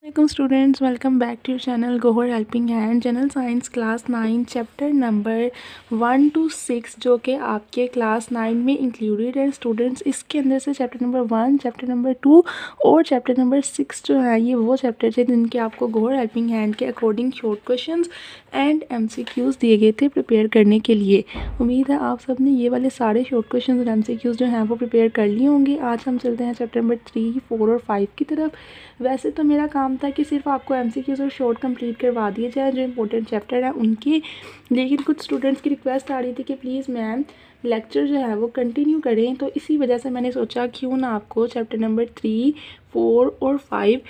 Welcome students, welcome back to your channel Gohar Helping Hand। General science class 9 chapter number 1 to 6 जो कि आपके class 9 में included है students. इसके अंदर से चैप्टर नंबर 1, चैप्टर नंबर 2 और चैप्टर नंबर 6 जो है ये वो चैप्टर थे जिनके आपको गोहर हेल्पिंग हैंड के according short questions and MCQs दिए गए थे प्रिपेयर करने के लिए। उम्मीद है आप सब ने ये वाले सारे शॉर्ट क्वेश्चंस और MCQs जो हैं वो प्रिपेयर कर लिए होंगे। आज हम चलते हैं चैप्टर नंबर 3, 4 और 5 की तरफ। वैसे तो मेरा काम था कि सिर्फ आपको MCQs और शॉर्ट कंप्लीट करवा दिए जाए जो इंपॉर्टेंट चैप्टर हैं उनके, लेकिन कुछ स्टूडेंट्स की रिक्वेस्ट आ रही थी कि प्लीज़ मैम लेक्चर जो है वो कंटिन्यू करें, तो इसी वजह से मैंने सोचा क्यों ना आपको चैप्टर नंबर 3, 4 और 5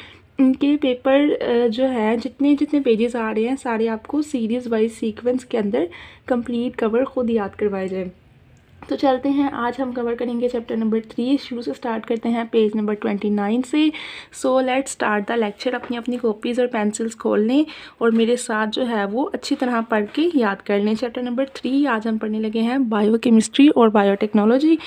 इनके पेपर जो है जितने जितने पेजेस आ रहे हैं सारे आपको सीरीज़ वाइज सीक्वेंस के अंदर कंप्लीट कवर खुद याद करवाए जाए। तो चलते हैं, आज हम कवर करेंगे चैप्टर नंबर 3। शुरू से स्टार्ट करते हैं पेज नंबर 29 से। So let's start the lecture. अपनी अपनी कॉपीज़ और पेंसिल्स खोल लें और मेरे साथ जो है वो अच्छी तरह पढ़ के याद कर लें। चैप्टर नंबर 3 आज हम पढ़ने लगे हैं बायोकेमिस्ट्री और बायोटेक्नोलॉजी।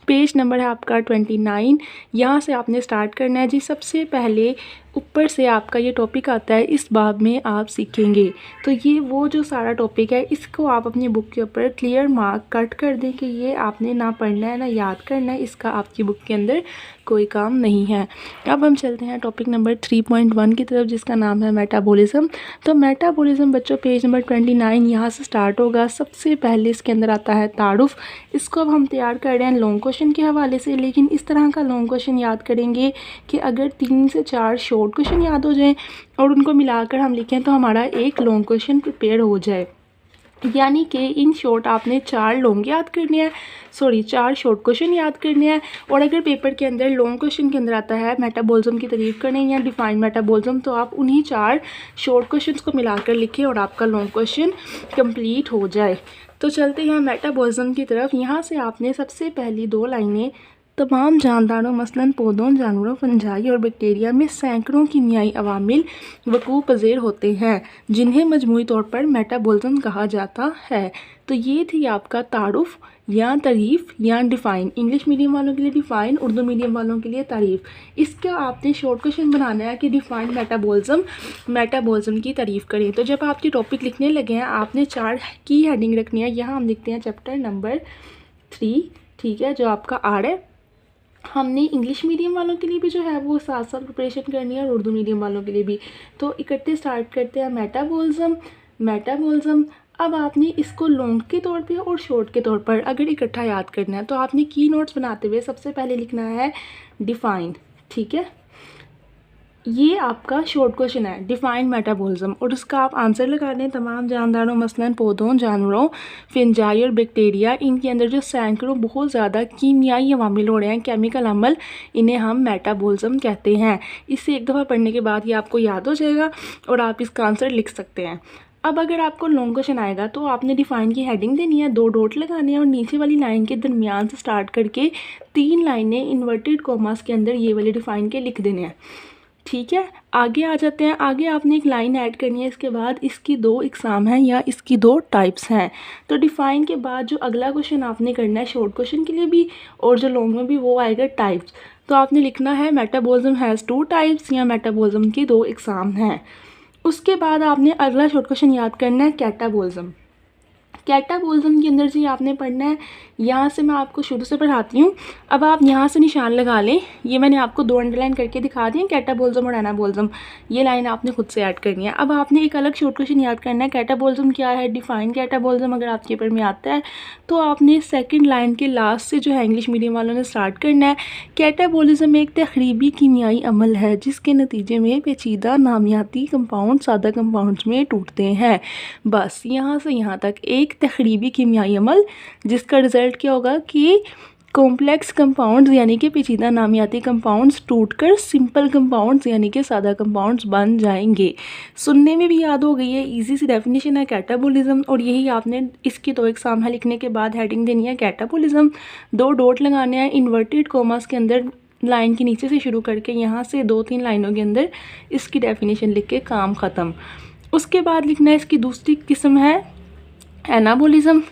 पेज नंबर है आपका 29। यहाँ से आपने स्टार्ट करना है जी। सबसे पहले ऊपर से आपका ये टॉपिक आता है, इस बाब में आप सीखेंगे। तो ये वो जो सारा टॉपिक है इसको आप अपनी बुक के ऊपर क्लियर मार्क कट कर दें कि ये आपने ना पढ़ना है ना याद करना है, इसका आपकी बुक के अंदर कोई काम नहीं है। अब हम चलते हैं टॉपिक नंबर 3.1 की तरफ जिसका नाम है मेटाबॉलिज्म। तो मेटाबॉलिज्म बच्चों पेज नंबर 29 यहाँ से स्टार्ट होगा। सबसे पहले इसके अंदर आता है तारुफ। इसको अब हम तैयार कर रहे हैं लॉन्ग क्वेश्चन के हवाले से, लेकिन इस तरह का लॉन्ग क्वेश्चन याद करेंगे कि अगर 3 से 4 शॉर्ट क्वेश्चन याद हो जाएं और उनको मिलाकर हम लिखें तो हमारा एक लॉन्ग क्वेश्चन प्रिपेयर हो जाए। यानी कि इन शॉर्ट आपने 4 लॉन्ग याद करने हैं, 4 शॉर्ट क्वेश्चन याद करने हैं। और अगर पेपर के अंदर लॉन्ग क्वेश्चन के अंदर आता है मेटाबॉलिज्म की तारीफ करने या डिफाइन मेटाबॉलिज्म, तो आप उन्हीं 4 शॉर्ट क्वेश्चंस को मिलाकर लिखें और आपका लॉन्ग क्वेश्चन कंप्लीट हो जाए। तो चलते हैं मेटाबॉलिज्म की तरफ। यहाँ से आपने सबसे पहली 2 लाइनें, तमाम जानदारों मसलन पौधों, जानवरों, फंजाई और बैक्टीरिया में सैकड़ों कीमियाई अवामिल वकूअ पज़ीर होते हैं जिन्हें मजमूई तौर पर मेटाबॉलिज्म कहा जाता है। तो ये थी आपका तारुफ या तारीफ़ या डिफ़ाइन। इंग्लिश मीडियम वालों के लिए डिफ़ाइन, उर्दू मीडियम वालों के लिए तारीफ़। इसका आपने शॉर्ट क्वेश्चन बनाना है कि डिफ़ाइन मेटाबॉलिज्म की तारीफ़ करें। तो जब आपके टॉपिक लिखने लगे हैं आपने 4 की हेडिंग रखनी है। यहाँ हम लिखते हैं चैप्टर नंबर 3, ठीक है, जो आपका आर है। हमने इंग्लिश मीडियम वालों के लिए भी जो है वो साथ साथ प्रिपरेशन करनी है और उर्दू मीडियम वालों के लिए भी। तो इकट्ठे स्टार्ट करते हैं मेटाबॉलिज्म। अब आपने इसको लॉन्ग के तौर पे और शॉर्ट के तौर पर अगर इकट्ठा याद करना है तो आपने की नोट्स बनाते हुए सबसे पहले लिखना है डिफ़ाइन, ठीक है। ये आपका शॉर्ट क्वेश्चन है डिफ़ाइन मेटाबॉलिज्म, और उसका आप आंसर लगा दें। तमाम जानदारों मसलन पौधों, जानवरों, फिंजाई और बैक्टीरिया, इनके अंदर जो सैकड़ों बहुत ज़्यादा कीमियाई अवामिल हो रहे हैं, केमिकल अमल, इन्हें हम मेटाबॉलिज्म कहते हैं। इसे एक दफ़ा पढ़ने के बाद ये आपको याद हो जाएगा और आप इसका आंसर लिख सकते हैं। अब अगर आपको लॉन्ग क्वेश्चन आएगा तो आपने डिफ़ाइन की हेडिंग देनी है, 2 डॉट लगाने हैं और नीचे वाली लाइन के दरमियान से स्टार्ट करके 3 लाइनें इन्वर्टेड कॉमास के अंदर ये वाले डिफ़ाइन के लिख देने हैं, ठीक है। आगे आ जाते हैं। आगे आपने एक लाइन ऐड करनी है, इसके बाद इसकी 2 इकसाम हैं या इसकी 2 टाइप्स हैं। तो डिफ़ाइन के बाद जो अगला क्वेश्चन आपने करना है शॉर्ट क्वेश्चन के लिए भी और जो लॉन्ग में भी, वो आएगा टाइप्स। तो आपने लिखना है मेटाबॉलिज्म हैज़ 2 टाइप्स या मेटाबॉलिज्म की 2 इकसाम हैं। उसके बाद आपने अगला शॉर्ट क्वेश्चन याद करना है कैटाबॉलिज्म। कैटाबॉलिज्म के अंदर जी आपने पढ़ना है, यहाँ से मैं आपको शुरू से पढ़ाती हूँ। अब आप यहाँ से निशान लगा लें। ये मैंने आपको 2 अंडरलाइन करके दिखा दी कैटाबॉलिज्म और एनाबॉलिज्म। ये लाइन आपने खुद से ऐड करनी है। अब आपने एक अलग शॉर्ट क्वेश्चन याद करना है, कैटाबॉलिज्म क्या है, डिफ़ाइन कैटाबॉलिज्म। अगर आपके पेपर में आता है तो आपने सेकेंड लाइन के लास्ट से जो है इंग्लिश मीडियम वालों ने स्टार्ट करना है। कैटाबॉलिज्म एक तकरीबी कीमियाई अमल है जिसके नतीजे में पेचीदा नामियाती कंपाउंड सादा कंपाउंड्स में टूटते हैं। बस यहाँ से यहाँ तक एक तकरीबी कीमियाई अमल जिसका रिज़ल्ट क्या होगा कि कॉम्प्लेक्स कंपाउंड्स यानी कि पेचीदा नामियाती कंपाउंड्स टूटकर सिंपल कंपाउंड्स यानी कि सादा कंपाउंड्स बन जाएंगे। सुनने में भी याद हो गई है, इजी सी डेफिनेशन है कैटाबॉलिज्म। और यही आपने इसकी 2 एग्जाम है लिखने के बाद हेडिंग देनी है कैटाबॉलिज्म, 2 डॉट लगाने हैं इन्वर्टेड कॉमास के अंदर लाइन के नीचे से शुरू करके यहाँ से 2-3 लाइनों के अंदर इसकी डेफिनेशन लिख के काम ख़त्म। उसके बाद लिखना है इसकी दूसरी किस्म है एनाबॉलिज्म।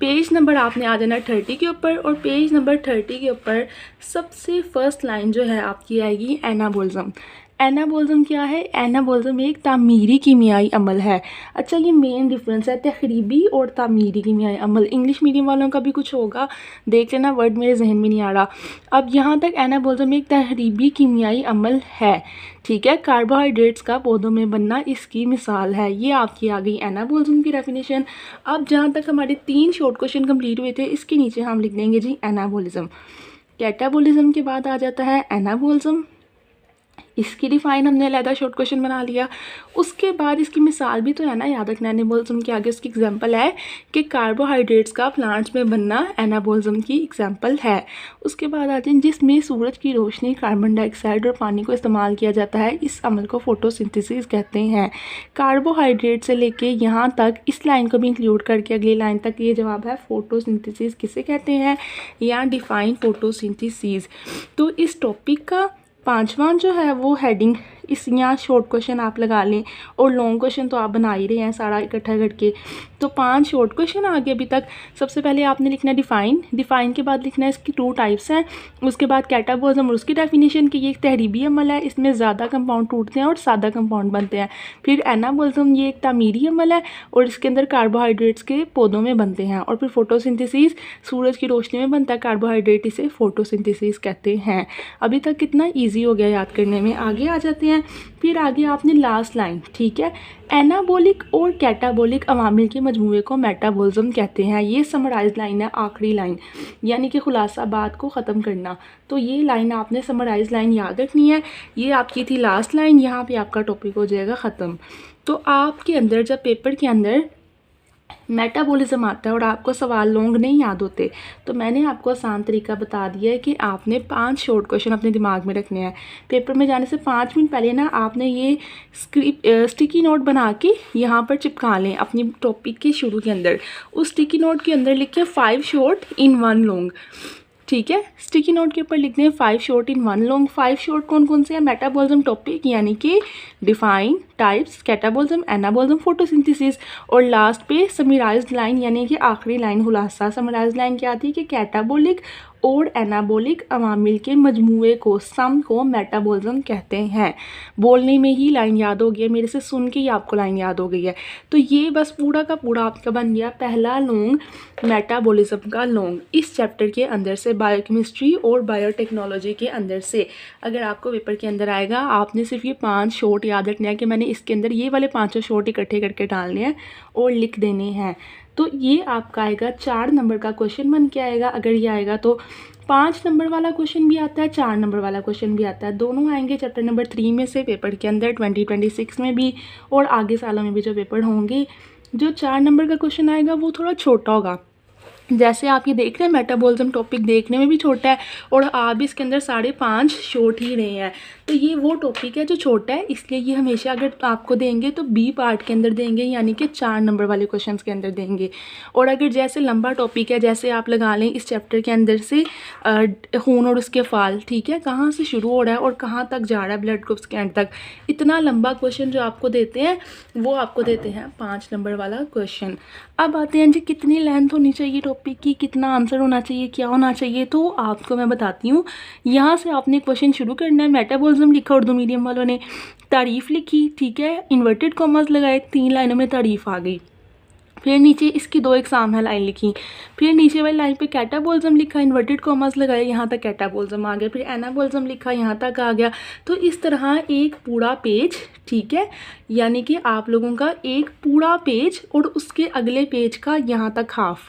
पेज नंबर आपने आ जाना 30 के ऊपर और पेज नंबर 30 के ऊपर सबसे फर्स्ट लाइन जो है आपकी आएगी एनाबॉलिज्म। एनाबोलिज्म क्या है? एनाबोलिज्म एक तामीरी कीमियाई अमल है। अच्छा, ये मेन डिफरेंस है तखरीबी और तामीरी कीमियाई अमल। इंग्लिश मीडियम वालों का भी कुछ होगा, देख लेना, वर्ड मेरे जहन में नहीं आ रहा। अब यहाँ तक एनाबोलिज्म एक तहरीबी कीमियाई अमल है, ठीक है। कार्बोहाइड्रेट्स का पौधों में बनना इसकी मिसाल है। ये आपकी आ गई एनाबोलिज्म की डेफिनेशन। अब जहाँ तक हमारे 3 शॉर्ट क्वेश्चन कंप्लीट हुए थे, इसके नीचे हम लिख देंगे जी एनाबोलिज्म। कैटाबोलिज्म के बाद आ जाता है एनाबोलिज्म। इसकी डिफाइन हमने अलहदा शॉर्ट क्वेश्चन बना लिया। उसके बाद इसकी मिसाल भी तो है ना, याद रखना। एनाबोलिज्म के आगे उसकी एग्जांपल है कि कार्बोहाइड्रेट्स का प्लांट्स में बनना एनाबोलिज्म की एग्जांपल है। उसके बाद आते हैं जिसमें सूरज की रोशनी, कार्बन डाइऑक्साइड और पानी को इस्तेमाल किया जाता है, इस अमल को फोटोसिंथेसिस कहते हैं। कार्बोहाइड्रेट से लेके यहाँ तक इस लाइन को भी इंक्लूड करके अगली लाइन तक ये जवाब है फोटोसिंथेसिस किसे कहते हैं, या डिफाइन फोटोसिंथेसिस। तो इस टॉपिक का 5वां जो है वो हेडिंग, इस यहाँ शॉर्ट क्वेश्चन आप लगा लें, और लॉन्ग क्वेश्चन तो आप बना ही रहे हैं सारा इकट्ठा करके। तो 5 शॉर्ट क्वेश्चन आगे अभी तक। सबसे पहले आपने लिखना है डिफाइन के बाद लिखना है इसकी 2 टाइप्स हैं। उसके बाद कैटाबोलिज्म और उसकी डेफिनेशन कि ये एक तहरीबी अमल है, इसमें ज़्यादा कंपाउंड टूटते हैं और सादा कंपाउंड बनते हैं। फिर एनाबोलिज्म, ये एक तामीरी अमल है और इसके अंदर कार्बोहाइड्रेट्स के पौधों में बनते हैं। और फिर फोटोसिंथेसिस, सूरज की रोशनी में बनता है कार्बोहाइड्रेट, इसे फोटोसिंथेसिस कहते हैं। अभी तक कितना ईजी हो गया याद करने में। आगे आ जाते हैं। फिर आगे आपने लास्ट लाइन, ठीक है, एनाबोलिक और कैटाबोलिक अवामिल के मजमूए को मेटाबोलिज्म कहते हैं। ये समराइज लाइन है, आखिरी लाइन, यानी कि खुलासा बात को ख़त्म करना। तो ये लाइन आपने समराइज लाइन याद रखनी है। ये आपकी थी लास्ट लाइन, यहाँ पे आपका टॉपिक हो जाएगा ख़त्म। तो आपके अंदर जब पेपर के अंदर मेटाबॉलिज्म आता है और आपको सवाल लॉन्ग नहीं याद होते, तो मैंने आपको आसान तरीका बता दिया है कि आपने 5 शॉर्ट क्वेश्चन अपने दिमाग में रखने हैं। पेपर में जाने से 5 मिनट पहले ना आपने ये स्टिकी नोट बना के यहाँ पर चिपका लें अपनी टॉपिक के शुरू के अंदर। उस स्टिकी नोट के अंदर लिखे 5 शॉर्ट इन 1 लॉन्ग, ठीक है। स्टिकी नोट के ऊपर लिखते हैं 5 शॉर्ट इन 1 लॉन्ग। 5 शॉर्ट कौन कौन से हैं? मेटाबॉलिज्म टॉपिक, यानी कि define, types, catabolism, anabolism, photosynthesis, और लास्ट पे समराइज्ड लाइन, यानी कि आखिरी लाइन खुलासा। समराइज्ड लाइन क्या थी कि कैटाबॉलिक और एनाबॉलिक अवामिल के मजमूए को, सम को मेटाबॉलिज्म कहते हैं। बोलने में ही लाइन याद हो गई है, मेरे से सुन के ही आपको लाइन याद हो गई है। तो ये बस पूरा का पूरा आपका बन गया पहला लॉन्ग, मेटाबॉलिज्म का लॉन्ग, इस चैप्टर के अंदर से, बायोकेमिस्ट्री और बायोटेक्नोलॉजी के अंदर से। अगर आपको पेपर के अंदर आएगा, आपने सिर्फ ये 5 शॉर्ट याद रखने हैं कि मैंने इसके अंदर ये वाले 5 शॉर्ट इकट्ठे करके डालने हैं और लिख देने हैं। तो ये आपका आएगा 4 नंबर का क्वेश्चन बन के आएगा। अगर ये आएगा तो 5 नंबर वाला क्वेश्चन भी आता है, 4 नंबर वाला क्वेश्चन भी आता है, दोनों आएंगे चैप्टर नंबर 3 में से पेपर के अंदर 2026 में भी, और आगे सालों में भी जो पेपर होंगे। जो 4 नंबर का क्वेश्चन आएगा वो थोड़ा छोटा होगा। जैसे आप ये देख रहे हैं मेटाबॉलिज्म टॉपिक देखने में भी छोटा है और आप भी इसके अंदर 5.5 शॉर्ट ही रहे हैं, तो ये वो टॉपिक है जो छोटा है, इसलिए ये हमेशा अगर आपको देंगे तो बी पार्ट के अंदर देंगे, यानी कि 4 नंबर वाले क्वेश्चंस के अंदर देंगे। और अगर जैसे लंबा टॉपिक है, जैसे आप लगा लें इस चैप्टर के अंदर से खून और उसके फाल, ठीक है, कहाँ से शुरू हो रहा है और कहाँ तक जा रहा है ब्लड ग्रुप्स के एंड तक, इतना लंबा क्वेश्चन जो आपको देते हैं वो आपको देते हैं 5 नंबर वाला क्वेश्चन। अब आते हैं जी कितनी लेंथ होनी चाहिए टॉपिक की, कितना आंसर होना चाहिए, क्या होना चाहिए, तो आपको मैं बताती हूँ। यहाँ से आपने क्वेश्चन शुरू करना है। मेटाबॉलिज्म लिखा उर्दू मीडियम वालों ने, तारीफ़ लिखी, ठीक है, इन्वर्टेड कॉमर्स लगाए, 3 लाइनों में तारीफ़ आ गई। फिर नीचे इसकी 2 एग्जाम है लाइन लिखी, फिर नीचे वाली लाइन पे कैटाबॉलिज्म लिखा, इन्वर्टेड कॉमर्स लगाए, यहाँ तक कैटाबॉलिज्म आ गया, फिर एनाबॉलिज्म लिखा, यहाँ तक आ गया। तो इस तरह एक पूरा पेज, ठीक है, यानी कि आप लोगों का एक पूरा पेज और उसके अगले पेज का यहाँ तक हाफ,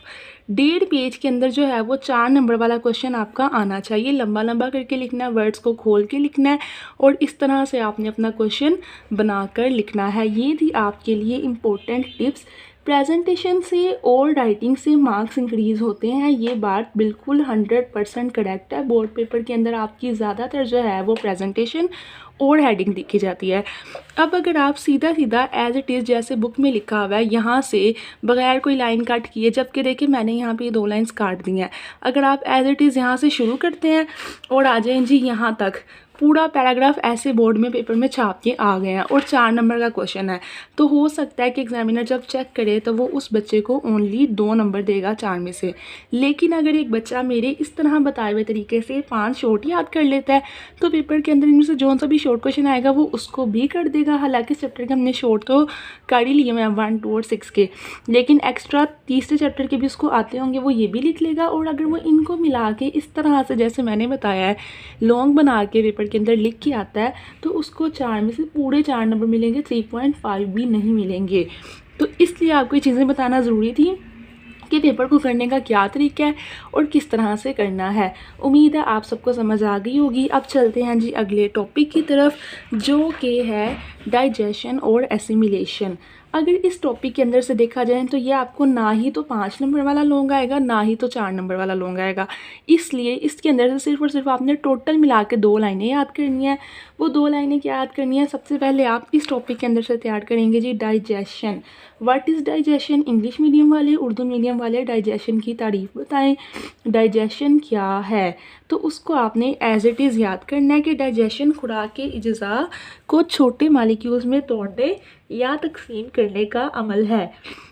1.5 पेज के अंदर जो है वो 4 नंबर वाला क्वेश्चन आपका आना चाहिए। लंबा लंबा करके लिखना है, वर्ड्स को खोल के लिखना है, और इस तरह से आपने अपना क्वेश्चन बनाकर लिखना है। ये थी आपके लिए इम्पोर्टेंट टिप्स। प्रेजेंटेशन से और राइटिंग से मार्क्स इंक्रीज़ होते हैं, ये बात बिल्कुल 100% करेक्ट है। बोर्ड पेपर के अंदर आपकी ज़्यादातर जो है वो प्रेजेंटेशन और हेडिंग लिखी जाती है। अब अगर आप सीधा सीधा एज इट इज़ जैसे बुक में लिखा हुआ है यहाँ से बगैर कोई लाइन काट किए, जबकि देखिए मैंने यहाँ पे 2 लाइंस काट दी हैं, अगर आप एज इट इज़ यहाँ से शुरू करते हैं और आ जाएं जी यहाँ तक, पूरा पैराग्राफ ऐसे बोर्ड में पेपर में छाप के आ गए हैं और 4 नंबर का क्वेश्चन है। तो हो सकता है कि एग्जामिनर जब चेक करे तो वो उस बच्चे को ओनली 2 नंबर देगा 4 में से। लेकिन अगर एक बच्चा मेरे इस तरह बताए हुए तरीके से 5 शॉर्ट याद कर लेता है तो पेपर के अंदर इनमें से जो सा भी शॉर्ट क्वेश्चन आएगा वो उसको भी कर देगा। हालांकि चैप्टर के हमने शॉर्ट तो कर ही लिए हैं 1, 2 और 6 के, लेकिन एक्स्ट्रा तीसरे चैप्टर के भी उसको आते होंगे, वो ये भी लिख लेगा। और अगर वो इनको मिला के इस तरह से जैसे मैंने बताया है लॉन्ग बना के पेपर के अंदर लिख के आता है तो उसको 4 में से पूरे 4 नंबर मिलेंगे, 3.5 भी नहीं मिलेंगे। तो इसलिए आपको ये चीज़ें बताना ज़रूरी थी कि पेपर को करने का क्या तरीका है और किस तरह से करना है। उम्मीद है आप सबको समझ आ गई होगी। अब चलते हैं जी अगले टॉपिक की तरफ, जो कि है डाइजेशन और एसिमिलेशन। अगर इस टॉपिक के अंदर से देखा जाए तो ये आपको ना ही तो 5 नंबर वाला लॉन्ग आएगा ना ही तो 4 नंबर वाला लॉन्ग आएगा। इसलिए इसके अंदर से सिर्फ और सिर्फ आपने टोटल मिला के 2 लाइनें याद करनी है। वो 2 लाइनें क्या याद करनी है? सबसे पहले आप इस टॉपिक के अंदर से तैयार करेंगे जी digestion. What is digestion? English medium वाले, उर्दू मीडियम वाले डाइजेशन की तारीफ बताएं। डाइजेशन क्या है? तो उसको आपने एज इट इज़ याद करना है कि डाइजेशन खुराक के अज्जा को छोटे मालिक्यूल्स में तोड़ने या तकसीम करने का अमल है।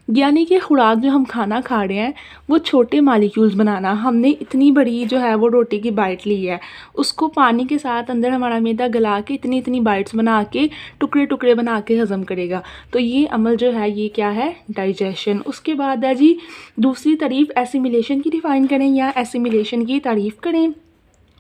यानी कि खुराक जो हम खाना खा रहे हैं वो छोटे मालिक्यूल्स बनाना। हमने इतनी बड़ी जो है वो रोटी की बाइट ली है, उसको पानी के साथ अंदर हमारा मैदा गला के इतनी इतनी बाइट्स बना के टुकड़े टुकड़े बना के हज़म करेगा। तो ये अमल जो है ये क्या है? डाइजेशन। उसके बाद है जी दूसरी तारीफ एसिमिलेशन की डिफ़ाइन करें या एसिमिलेशन की तारीफ़ करें।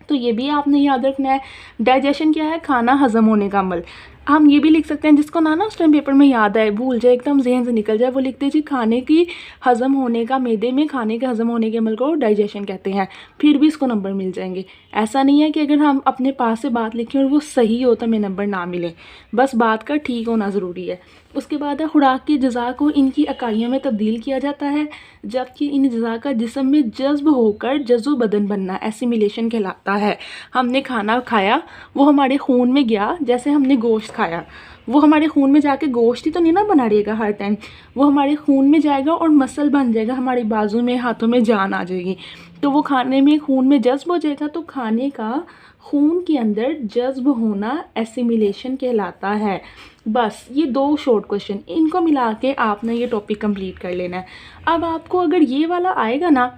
तो ये भी आपने याद रखना है। डाइजेशन क्या है? खाना हज़म होने का अमल। हम ये भी लिख सकते हैं, जिसको ना उस टाइम पेपर में याद आए, भूल जाए, एकदम जहन से निकल जाए, वो लिखते जी खाने की हज़म होने का, मैदे में खाने के हज़म होने के अमल को डाइजेशन कहते हैं। फिर भी इसको नंबर मिल जाएंगे। ऐसा नहीं है कि अगर हम अपने पास से बात लिखें और वो सही हो तो हमें नंबर ना मिले, बस बात का ठीक होना ज़रूरी है। उसके बाद है खुराक की अज्जा को इनकी इकाइयों में तब्दील किया जाता है, जबकि इन अज्जा का जिस्म में जज्ब होकर जज़्व बदन बनना एसिमिलेशन कहलाता है। हमने खाना खाया, वो हमारे खून में गया, जैसे हमने गोश्त खाया, वो हमारे खून में जाके गोश्त ही तो नहीं ना बना रहेगा हर टाइम, वो हमारे खून में जाएगा और मसल बन जाएगा, हमारी बाजू में हाथों में जान आ जाएगी, तो वो खाने में खून में जज्ब हो जाएगा। तो खाने का खून के अंदर जज्ब होना एसिमिलेशन कहलाता है। बस ये 2 शॉर्ट क्वेश्चन, इनको मिला के आपने ये टॉपिक कंप्लीट कर लेना है। अब आपको अगर ये वाला आएगा ना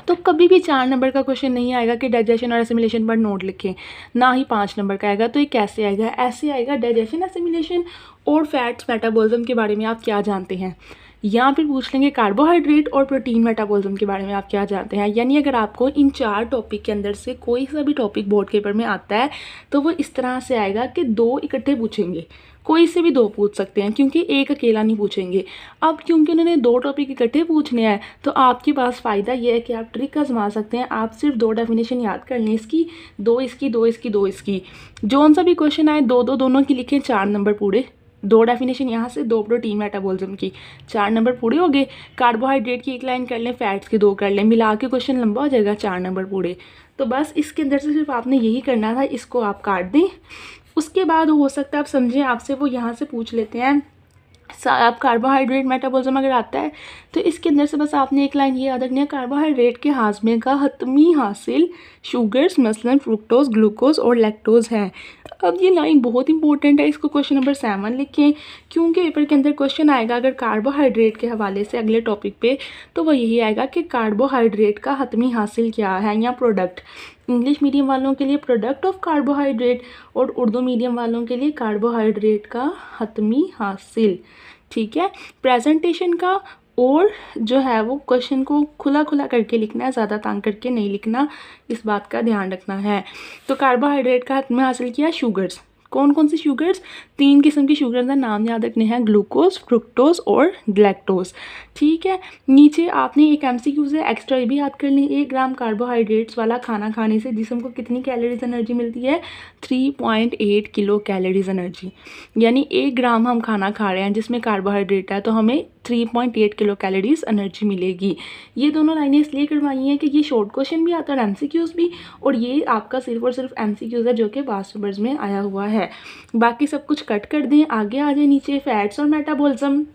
तो कभी भी 4 नंबर का क्वेश्चन नहीं आएगा कि डाइजेशन और एसिमिलेशन पर नोट लिखें, ना ही 5 नंबर का आएगा। तो ये कैसे आएगा? ऐसे आएगा, डाइजेशन, एसिमिलेशन और फैट्स मेटाबॉलिज्म के बारे में आप क्या जानते हैं, या फिर पूछ लेंगे कार्बोहाइड्रेट और प्रोटीन मेटाबॉलिज्म के बारे में आप क्या जानते हैं। यानी अगर आपको इन 4 टॉपिक के अंदर से कोई सा भी टॉपिक बोर्ड के पेपर में आता है तो वो इस तरह से आएगा कि 2 इकट्ठे पूछेंगे, कोई से भी 2 पूछ सकते हैं क्योंकि एक अकेला नहीं पूछेंगे। अब क्योंकि उन्होंने 2 टॉपिक इकट्ठे पूछने हैं तो आपके पास फ़ायदा ये है कि आप ट्रिक आजमा सकते हैं। आप सिर्फ 2 डेफिनेशन याद कर लें, इसकी 2 इसकी 2 इसकी 2 इसकी, जौन सा भी क्वेश्चन आए 2 दोनों की लिखें, 4 नंबर पूरे। 2 डेफिनेशन यहाँ से, 2 प्रोटीन मेटाबॉलिज्म की, 4 नंबर पूरे हो गए। कार्बोहाइड्रेट की 1 लाइन कर लें, फैट्स की 2 कर लें, मिला के क्वेश्चन लंबा हो जाएगा, 4 नंबर पूरे। तो बस इसके अंदर से सिर्फ आपने यही करना था, इसको आप काट दें। उसके बाद हो सकता है आप समझें, आपसे वो यहाँ से पूछ लेते हैं आप कार्बोहाइड्रेट मेटाबॉलिज्म अगर आता है तो इसके अंदर से बस आपने 1 लाइन ये याद रखनी है, कार्बोहाइड्रेट के हाजमे का हतमी हासिल शुगर्स मसलन फ्रुक्टोज, ग्लूकोज और लैक्टोज है। अब ये लाइन बहुत इंपॉर्टेंट है, इसको क्वेश्चन नंबर 7 लिखें, क्योंकि पेपर के अंदर क्वेश्चन आएगा अगर कार्बोहाइड्रेट के हवाले से अगले टॉपिक पे, तो वो यही आएगा कि कार्बोहाइड्रेट का हतमी हासिल क्या है या प्रोडक्ट। इंग्लिश मीडियम वालों के लिए प्रोडक्ट ऑफ कार्बोहाइड्रेट और उर्दू मीडियम वालों के लिए कार्बोहाइड्रेट का हतमी हासिल। ठीक है, प्रेजेंटेशन का और जो है वो क्वेश्चन को खुला खुला करके लिखना है, ज़्यादा तंग करके नहीं लिखना, इस बात का ध्यान रखना है। तो कार्बोहाइड्रेट का हतमी हासिल किया शुगर्स, कौन कौन सी शुगर्स? 3 किस्म की शुगर्स का नाम याद रखने हैं, ग्लूकोज, फ्रुक्टोज और लैक्टोज। ठीक है, नीचे आपने एक MCQ से एक्स्ट्रा ये भी याद कर लें, 1 ग्राम कार्बोहाइड्रेट्स वाला खाना खाने से जिस्म को कितनी कैलोरीज एनर्जी मिलती है? 3.8 किलो कैलोरीज एनर्जी। यानी 1 ग्राम हम खाना खा रहे हैं जिसमें कार्बोहाइड्रेट है तो हमें 3.8 किलो कैलोरीज एनर्जी मिलेगी। ये दोनों लाइनें इसलिए करवाई हैं कि ये शॉर्ट क्वेश्चन भी आता है और MCQs भी, और ये आपका सिर्फ और सिर्फ MCQs है जो कि पास्ट पेपर्स में आया हुआ है। बाकी सब कुछ कट कर दें, आगे आ जाए नीचे फैट्स और मेटाबॉलिज्म।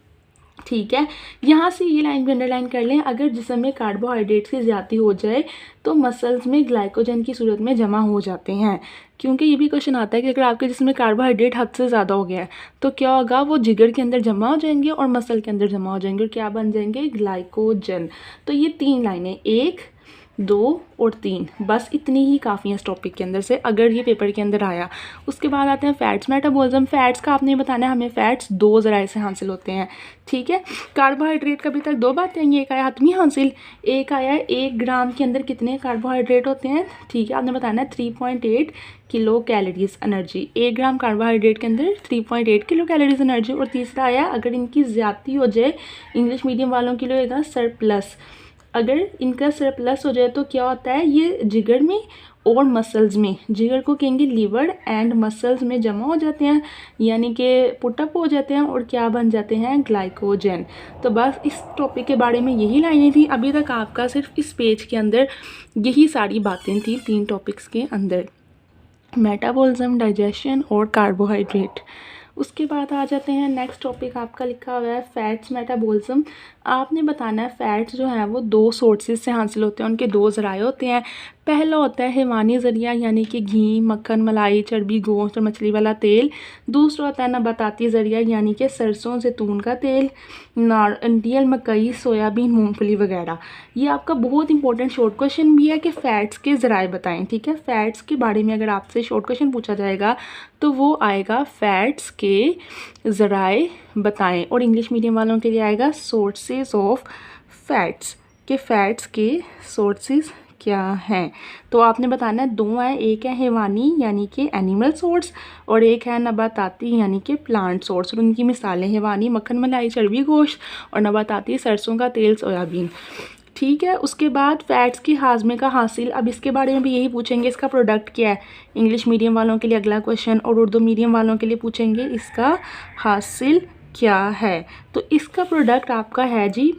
ठीक है, यहाँ से ये लाइन भी अंडरलाइन कर लें, अगर जिस्म में कार्बोहाइड्रेट्स की ज़्यादती हो जाए तो मसल्स में ग्लाइकोजन की सूरत में जमा हो जाते हैं। क्योंकि ये भी क्वेश्चन आता है कि अगर आपके जिस्म में कार्बोहाइड्रेट हद से ज़्यादा हो गया है तो क्या होगा, वो जिगर के अंदर जमा हो जाएंगे और मसल के अंदर जमा हो जाएंगे और क्या बन जाएंगे, ग्लाइकोजन। तो ये 3 लाइनें, 1, 2 और 3, बस इतनी ही काफ़ी है इस टॉपिक के अंदर से, अगर ये पेपर के अंदर आया। उसके बाद आते हैं फैट्स मेटाबॉलिज्म। फैट्स का आपने बताना है हमें, फैट्स 2 ज़राए से हासिल होते हैं। ठीक है, कार्बोहाइड्रेट का अभी तक 2 बातें आई, एक आया हतमी हासिल, एक आया 1 ग्राम के अंदर कितने कार्बोहाइड्रेट होते हैं। ठीक है, आपने बताना है 3.8 किलो कैलोरीज एनर्जी, 1 ग्राम कार्बोहाइड्रेट के अंदर 3.8 किलो कैलोरीज एनर्जी। और तीसरा आया अगर इनकी ज़्यादती हो जाए, इंग्लिश मीडियम वालों के लिए होगा सरप्लस। अगर इनका सरप्लस हो जाए तो क्या होता है, ये जिगर में और मसल्स में, जिगर को कहेंगे लीवर एंड मसल्स में जमा हो जाते हैं, यानी कि पुटअप हो जाते हैं और क्या बन जाते हैं, ग्लाइकोजन। तो बस इस टॉपिक के बारे में यही लाइनें थी। अभी तक आपका सिर्फ इस पेज के अंदर यही सारी बातें थी 3 टॉपिक्स के अंदर, मेटाबॉलिज्म, डाइजेशन और कार्बोहाइड्रेट। उसके बाद आ जाते हैं नेक्स्ट टॉपिक, आपका लिखा हुआ है फैट्स मेटाबॉलिज्म। आपने बताना है फैट्स जो हैं वो 2 सोर्सेज से हासिल होते हैं, उनके 2 ज़राए होते हैं। पहला होता है हैवानी ज़रिया, यानी कि घी, मक्खन, मलाई, चर्बी, गोश्त और मछली वाला तेल। दूसरा होता है नबाताती ज़रिया, यानी कि सरसों, जैतून का तेल, नारियल, मकई, सोयाबीन, मूंगफली वगैरह। ये आपका बहुत इंपॉर्टेंट शॉर्ट क्वेश्चन भी है कि फ़ैट्स के ज़राए बताएं। ठीक है, फ़ैट्स के बारे में अगर आपसे शॉर्ट क्वेश्चन पूछा जाएगा तो वो आएगा फ़ैट्स के ज़राए बताएं, और इंग्लिश मीडियम वालों के लिए आएगा सोर्सेज ऑफ फैट्स, के फ़ैट्स के सोर्सेज क्या हैं। तो आपने बताना है 2 है, एक है हैवानी यानी कि एनिमल सोर्स और एक है नबाताती यानी कि प्लांट सोर्स। और उनकी मिसालें हैवानी मक्खन, मलाई, चर्बी, गोश्त और नबाताती सरसों का तेल, सोयाबीन। ठीक है, उसके बाद फैट्स की हाजमे का हासिल, अब इसके बारे में भी यही पूछेंगे, इसका प्रोडक्ट क्या है, इंग्लिश मीडियम वालों के लिए अगला क्वेश्चन, और उर्दू मीडियम वालों के लिए पूछेंगे इसका हासिल क्या है। तो इसका प्रोडक्ट आपका है जी,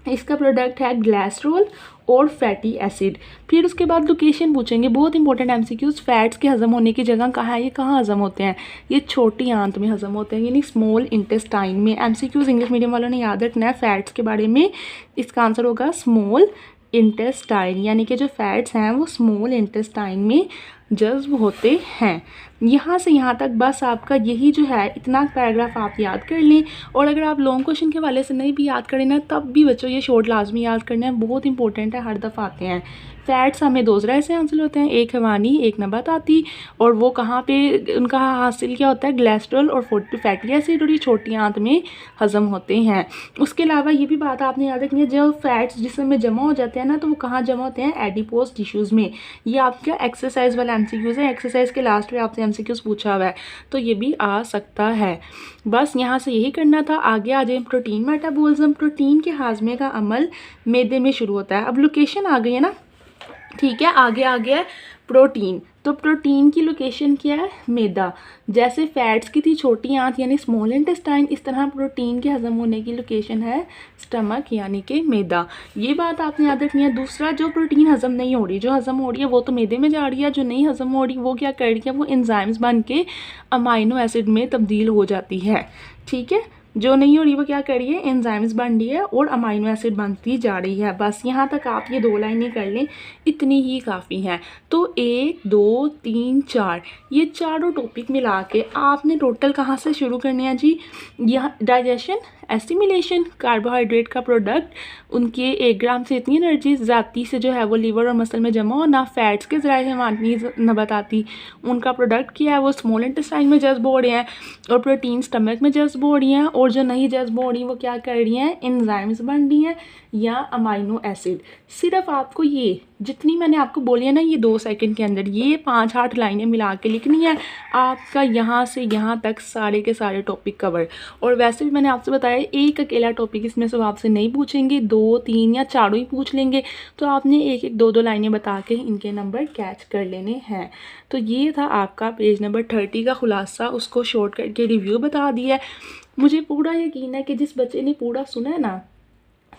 इसका प्रोडक्ट है ग्लिसरॉल और फैटी एसिड। फिर उसके बाद लोकेशन पूछेंगे, बहुत इंपॉर्टेंट एमसीक्यूज, फैट्स के हजम होने की जगह कहाँ है, ये कहाँ हजम होते हैं, ये छोटी आंत में हजम होते हैं, यानी स्मॉल इंटेस्टाइन में। एमसीक्यूज इंग्लिश मीडियम वालों ने याद रखना है फैट्स के बारे में, इसका आंसर होगा स्मॉल इंटेस्टाइन, यानी कि जो फैट्स हैं वो स्मॉल इंटेस्टाइन में जज्ब होते हैं। यहाँ से यहाँ तक बस आपका यही जो है इतना पैराग्राफ आप याद कर लें। और अगर आप लॉन्ग क्वेश्चन के वाले से नहीं भी याद करें ना, तब भी बच्चों ये शॉर्ट लाजमी याद करना है, बहुत इंपॉर्टेंट है, हर दफ़ा आते हैं। फैट्स हमें 2 ज़राए से हासिल होते हैं, एक हैवानी, एक नबाताती। और वो कहाँ पे उनका हासिल क्या होता है, ग्लिसरॉल और फैटी एसिड, और ये छोटी आंत में हज़म होते हैं। उसके अलावा ये भी बात आपने याद रखनी है, जो फैट्स जिस्म में जमा हो जाते हैं ना, तो वो कहाँ जमा होते हैं, एडिपोज टिश्यूज़ में। ये आपका एक्सरसाइज वाला एमसीक्यूज़ है, एक्सरसाइज के लास्ट में आपसे एमसीक्यूज़ पूछा हुआ है, तो ये भी आ सकता है। बस यहाँ से यही करना था। आगे आ जाए प्रोटीन मेटाबॉलिज्म। प्रोटीन के हाजमे का अमल मैदे में शुरू होता है। अब लोकेशन आ गई है ना, ठीक है, आगे आ गया प्रोटीन। तो प्रोटीन की लोकेशन क्या है, मैदा। जैसे फैट्स की थी छोटी आंत यानी स्मॉल इंटेस्टाइन, इस तरह प्रोटीन के हजम होने की लोकेशन है स्टमक यानी कि मैदा। ये बात आपने याद रखनी है। दूसरा, जो प्रोटीन हजम नहीं हो रही, जो हजम हो रही है वो तो मैदे में जा रही है, जो नहीं हजम हो रही वो क्या कर रही है, वो एंजाइम्स बन के अमाइनो एसिड में तब्दील हो जाती है। ठीक है, जो नहीं हो रही वो क्या कर रही है, एंजाइम्स बन रही है और अमाइनो एसिड बनती जा रही है। बस यहाँ तक आप ये 2 लाइनें कर लें, इतनी ही काफ़ी हैं। तो 1, 2, 3, 4 ये चारों टॉपिक मिला के आपने टोटल कहाँ से शुरू करने हैं जी, यहाँ डाइजेशन, एसिमिलेशन, कार्बोहाइड्रेट का प्रोडक्ट, उनके 1 ग्राम से इतनी एनर्जी ज़ाती से जो है वो लीवर और मसल में जमा होना, फैट्स के ज़राए हैवानी नबाताती, उनका प्रोडक्ट किया है वो स्मॉल इंटेस्टाइन में जज्ब हो रहे हैं, और प्रोटीन स्टमक में जज्ब हो रही हैं, और जो नहीं जज्ब हो रही वो क्या कर रही हैं, एंजाइम्स बन रही हैं या अमाइनो एसिड। सिर्फ आपको ये जितनी मैंने आपको बोली है ना, ये 2 सेकंड के अंदर ये 5-8 लाइनें मिला के लिखनी है, आपका यहाँ से यहाँ तक सारे के सारे टॉपिक कवर। और वैसे भी मैंने आपसे बताया एक अकेला टॉपिक इसमें से आपसे नहीं पूछेंगे, 2, 3 या चारों ही पूछ लेंगे, तो आपने 1-1, 2-2 लाइनें बता के इनके नंबर कैच कर लेने हैं। तो ये था आपका पेज नंबर 30 का खुलासा, उसको शॉर्ट करके रिव्यू बता दिया है। मुझे पूरा यकीन है कि जिस बच्चे ने पूरा सुना है ना,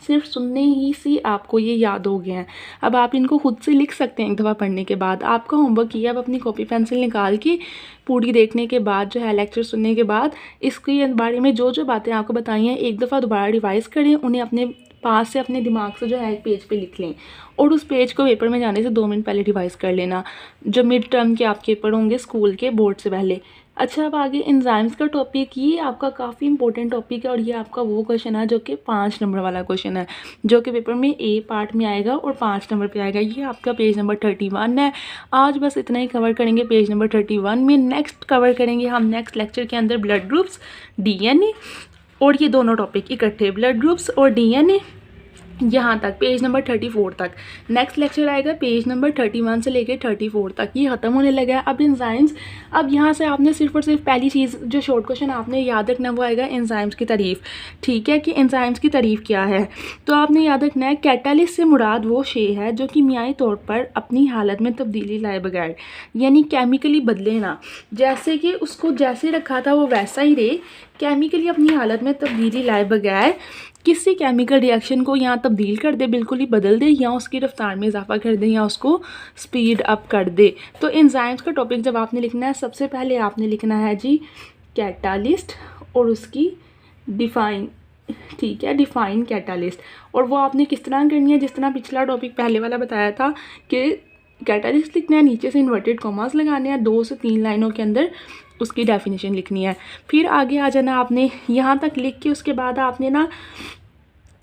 सिर्फ सुनने ही से आपको ये याद हो गए हैं। अब आप इनको खुद से लिख सकते हैं एक दफ़ा पढ़ने के बाद। आपका होमवर्क ये है, अब अपनी कॉपी पेंसिल निकाल के पूरी देखने के बाद जो है लेक्चर सुनने के बाद इसके बारे में जो जो बातें आपको बताई हैं एक दफ़ा दोबारा रिवाइज़ करें, उन्हें अपने पास से अपने दिमाग से जो है एक पेज पे लिख लें और उस पेज को पेपर में जाने से 2 मिनट पहले रिवाइज़ कर लेना, जो मिड टर्म के आपके पेपर होंगे स्कूल के बोर्ड से पहले। अच्छा, अब आगे एंजाइम्स का टॉपिक, ये आपका काफ़ी इंपॉर्टेंट टॉपिक है और ये आपका वो क्वेश्चन है जो कि 5 नंबर वाला क्वेश्चन है, जो कि पेपर में ए पार्ट में आएगा और 5 नंबर पे आएगा। ये आपका पेज नंबर 31 है। आज बस इतना ही कवर करेंगे पेज नंबर 31 में। नेक्स्ट कवर करेंगे हम नेक्स्ट लेक्चर के अंदर ब्लड ग्रुप्स, डीएनए, और ये दोनों टॉपिक इकट्ठे, ब्लड ग्रुप्स और डीएनए, यहाँ तक पेज नंबर 34 तक। नेक्स्ट लेक्चर आएगा पेज नंबर 31 से लेकर 34 तक। ये ख़त्म होने लगा है अब एंजाइम्स। अब यहाँ से आपने सिर्फ और सिर्फ पहली चीज़ जो शॉर्ट क्वेश्चन आपने याद रखना वो आएगा एंजाइम्स की तारीफ़। ठीक है, कि एंजाइम्स की तारीफ़ क्या है, तो आपने याद रखना है कैटालिस्ट से मुराद वो शे है जो कीमियाई तौर पर अपनी हालत में तब्दीली लाए बगैर, यानी केमिकली बदले ना, जैसे कि उसको जैसे रखा था वो वैसा ही रहे, केमिकली अपनी हालत में तब्दीली लाए बगैर किसी केमिकल रिएक्शन को यहाँ तब्दील कर दे, बिल्कुल ही बदल दे, या उसकी रफ्तार में इजाफा कर दे या उसको स्पीड अप कर दे। तो एंजाइम्स का टॉपिक जब आपने लिखना है सबसे पहले आपने लिखना है जी कैटालिस्ट और उसकी डिफ़ाइन। ठीक है, डिफ़ाइन कैटालिस्ट, और वो आपने किस तरह करनी है, जिस तरह पिछला टॉपिक पहले वाला बताया था कि कैटालिस्ट लिखना है, नीचे से इन्वर्टेड कॉमास लगाने हैं, 2 से 3 लाइनों के अंदर उसकी डेफिनेशन लिखनी है। फिर आगे आ जाना आपने, यहाँ तक लिख के उसके बाद आपने ना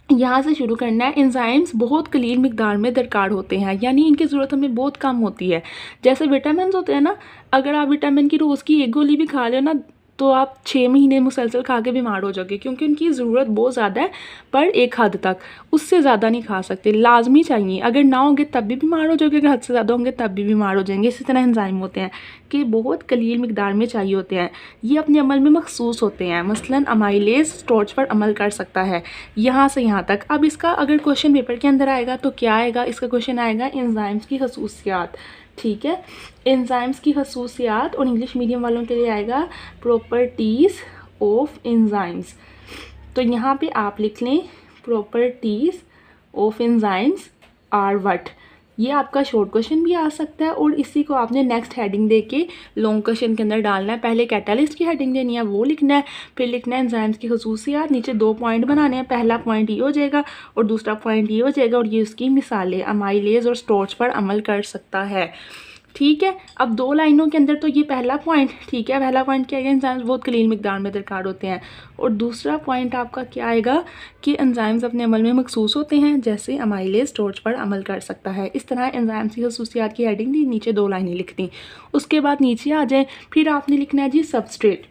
यहाँ से शुरू करना है। एंजाइम्स बहुत कलील मिकदार में दरकार होते हैं, यानी इनकी ज़रूरत हमें बहुत कम होती है। जैसे विटामिन होते हैं ना, अगर आप विटामिन की रोज़ की 1 गोली भी खा लो ना तो आप 6 महीने मुसलसल खा के बीमार हो जाओगे, क्योंकि उनकी ज़रूरत बहुत ज़्यादा है, पर एक हद तक, उससे ज़्यादा नहीं खा सकते, लाजमी चाहिए। अगर ना होंगे तब भी बीमार हो जाओगे, अगर हद से ज़्यादा होंगे तब भी बीमार हो जाएंगे। इसी तरह एंजाइम होते हैं कि बहुत कलील मिकदार में चाहिए होते हैं, ये अपने अमल में मखसूस होते हैं। मसलन अमाइलेज स्टोर्च पर अमल कर सकता है यहाँ से यहाँ तक। अब इसका अगर क्वेश्चन पेपर के अंदर आएगा तो क्या आएगा, इसका क्वेश्चन आएगा एंजाइम्स की खसूसियात। ठीक है, एंजाइम्स की खसूसियात, और इंग्लिश मीडियम वालों के लिए आएगा प्रॉपर्टीज़ ऑफ एंजाइम्स। तो यहाँ पे आप लिख लें properties of enzymes are what. ये आपका शॉर्ट क्वेश्चन भी आ सकता है और इसी को आपने नेक्स्ट हेडिंग दे के लॉन्ग क्वेश्चन के अंदर डालना है। पहले कैटालिस्ट की हेडिंग देनी है, वो लिखना है, फिर लिखना है एंजाइम्स की खसूसियात, नीचे 2 पॉइंट बनाने हैं। पहला पॉइंट ये हो जाएगा और दूसरा पॉइंट ये हो जाएगा, और ये उसकी मिसालें अमाइलेज और स्टोर्च पर अमल कर सकता है। ठीक है, अब 2 लाइनों के अंदर तो ये पहला पॉइंट, ठीक है, पहला पॉइंट क्या है, एंजाइम्स बहुत कलील मिकदार में दरकार होते हैं, और दूसरा पॉइंट आपका क्या आएगा कि एंजाइम्स अपने अमल में मखसूस होते हैं, जैसे अमाइलेज स्टोर्च पर अमल कर सकता है। इस तरह एंजाइम्स की खसूसियात की हेडिंग दी, नीचे 2 लाइनें लिख दी। उसके बाद नीचे आ जाए, फिर आपने लिखना है जी सबस्ट्रेट,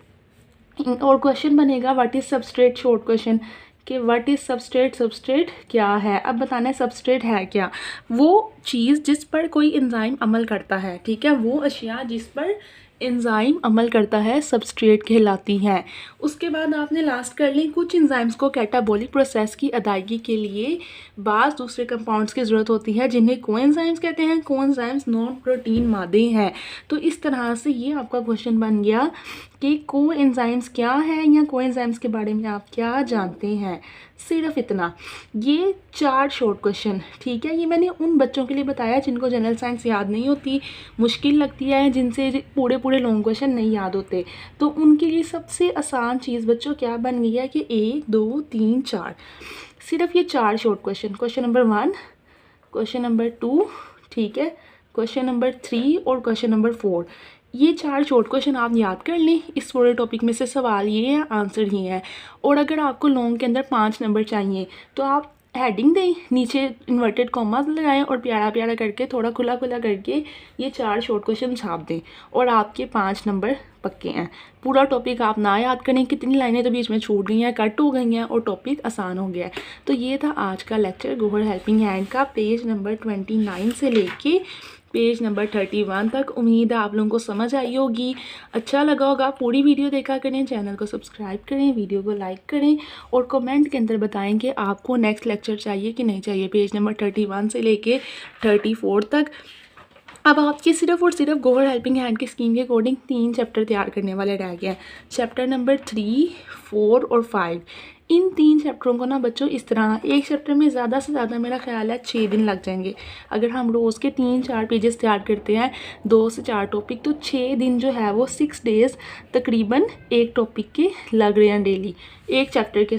और क्वेश्चन बनेगा what is substrate, short question कि व्हाट इज़ सबस्ट्रेट, सबस्ट्रेट क्या है। अब बताना है सबस्ट्रेट है क्या, वो चीज़ जिस पर कोई एंजाइम अमल करता है। ठीक है, वो अशिया जिस पर एंजाइम अमल करता है सबस्ट्रेट कहलाती हैं। उसके बाद आपने लास्ट कर ली, कुछ एंजाइम्स को कैटाबॉलिक प्रोसेस की अदायगी के लिए बाज़ दूसरे कंपाउंड्स की ज़रूरत होती है, जिन्हें कोएंजाइम्स कहते हैं। कोएंजाइम्स नॉन प्रोटीन मादे हैं। तो इस तरह से ये आपका क्वेश्चन बन गया कि कोएंजाइम्स क्या है, या कोएंजाइम्स के बारे में आप क्या जानते हैं। सिर्फ इतना, ये 4 शॉर्ट क्वेश्चन। ठीक है, ये मैंने उन बच्चों के लिए बताया जिनको जनरल साइंस याद नहीं होती, मुश्किल लगती है, जिनसे पूरे पूरे लॉन्ग क्वेश्चन नहीं याद होते, तो उनके लिए सबसे आसान चीज़ बच्चों क्या बन गई है कि 1 2 3 4, सिर्फ ये 4 short question, question number 1, question number 2, ठीक है, क्वेश्चन नंबर 3 और क्वेश्चन नंबर 4, ये 4 शॉर्ट क्वेश्चन आप याद कर लें। इस पूरे टॉपिक में से सवाल ये है, आंसर ये है। और अगर आपको लॉन्ग के अंदर 5 नंबर चाहिए तो आप हेडिंग दें, नीचे इन्वर्टेड कॉमास लगाएं और प्यारा प्यारा करके थोड़ा खुला खुला करके ये 4 शॉर्ट क्वेश्चन छाप दें, और आपके 5 नंबर पक्के हैं। पूरा टॉपिक आप ना याद करें, कितनी लाइनें तो बीच में छूट गई हैं, कट हो गई हैं, और टॉपिक आसान हो गया है। तो ये था आज का लेक्चर गौहर हेल्पिंग हैंड का, पेज नंबर 29 से लेके पेज नंबर 31 तक। उम्मीद है आप लोगों को समझ आई होगी, अच्छा लगा होगा। पूरी वीडियो देखा करें, चैनल को सब्सक्राइब करें, वीडियो को लाइक करें, और कमेंट के अंदर बताएं कि आपको नेक्स्ट लेक्चर चाहिए कि नहीं चाहिए, पेज नंबर 31 से लेके 34 तक। अब आपके सिर्फ और सिर्फ गौहर हेल्पिंग हैंड की स्कीम के अकॉर्डिंग 3 चैप्टर तैयार करने वाले रह गए हैं। चैप्टर नंबर 3, 4 और 5 इन 3 चैप्टरों को ना बच्चों इस तरह, एक चैप्टर में ज़्यादा से ज़्यादा मेरा ख्याल है 6 दिन लग जाएंगे। अगर हम रोज़ के 3-4 पेजेस तैयार करते हैं, 2 से 4 टॉपिक, तो 6 दिन जो है वो 6 डेज़ तकरीबन एक टॉपिक के लग रहे हैं डेली, एक चैप्टर के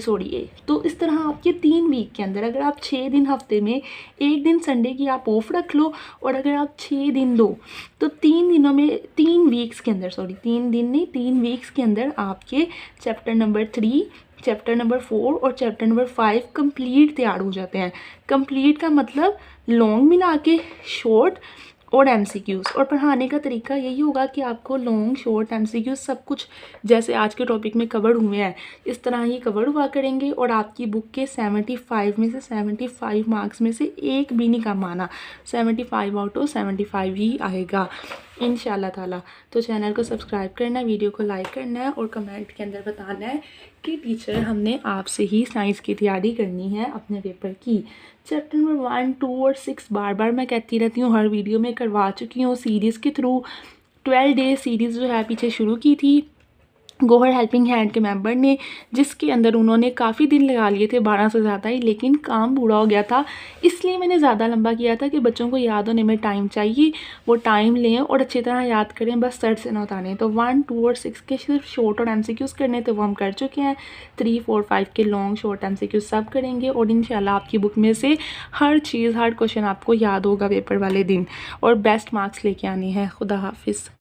तो इस तरह आपके 3 वीक के अंदर अगर आप 6 दिन हफ्ते में, एक दिन संडे की आप ऑफ रख लो, और अगर आप 6 दिन दो तो 3 दिनों में 3 वीक्स के अंदर 3 दिन नहीं 3 वीक्स के अंदर आपके चैप्टर नंबर 3, चैप्टर नंबर 4 और चैप्टर नंबर 5 कंप्लीट तैयार हो जाते हैं। कंप्लीट का मतलब लॉन्ग मिला के शॉर्ट और एमसीक्यूज़, और पढ़ाने का तरीका यही होगा कि आपको लॉन्ग शॉर्ट एमसीक्यूज़ सब कुछ जैसे आज के टॉपिक में कवर हुए हैं इस तरह ही कवर हुआ करेंगे, और आपकी बुक के 75 में से 75 मार्क्स में से एक भी नहीं कम आना, 75 आउट ऑफ 75 ही आएगा इंशाल्लाह ताला। तो चैनल को सब्सक्राइब करना है, वीडियो को लाइक करना है, और कमेंट के अंदर बताना है कि टीचर हमने आपसे ही साइंस की तैयारी करनी है अपने पेपर की। चैप्टर नंबर 1, 2 और 6 बार बार मैं कहती रहती हूँ, हर वीडियो में करवा चुकी हूँ सीरीज़ के थ्रू। 12 डेज सीरीज़ जो है पीछे शुरू की थी गोहर हेल्पिंग हैंड के मेंबर ने, जिसके अंदर उन्होंने काफ़ी दिन लगा लिए थे, 12 से ज़्यादा ही, लेकिन काम पूरा हो गया था, इसलिए मैंने ज़्यादा लंबा किया था कि बच्चों को याद होने में टाइम चाहिए, वो टाइम लें और अच्छी तरह याद करें, बस सर से ना उतारें। तो 1, 2 और 6 के सिर्फ शॉर्ट और एमसीक्यूज़ करने थे वो हम कर चुके हैं, 3, 4, 5 के लॉन्ग शॉर्ट एमसीक्यूज़ सब करेंगे, और इंशाल्लाह आपकी बुक में से हर चीज़, हर क्वेश्चन आपको याद होगा पेपर वाले दिन, और बेस्ट मार्क्स लेके आने हैं। खुदा हाफिज़।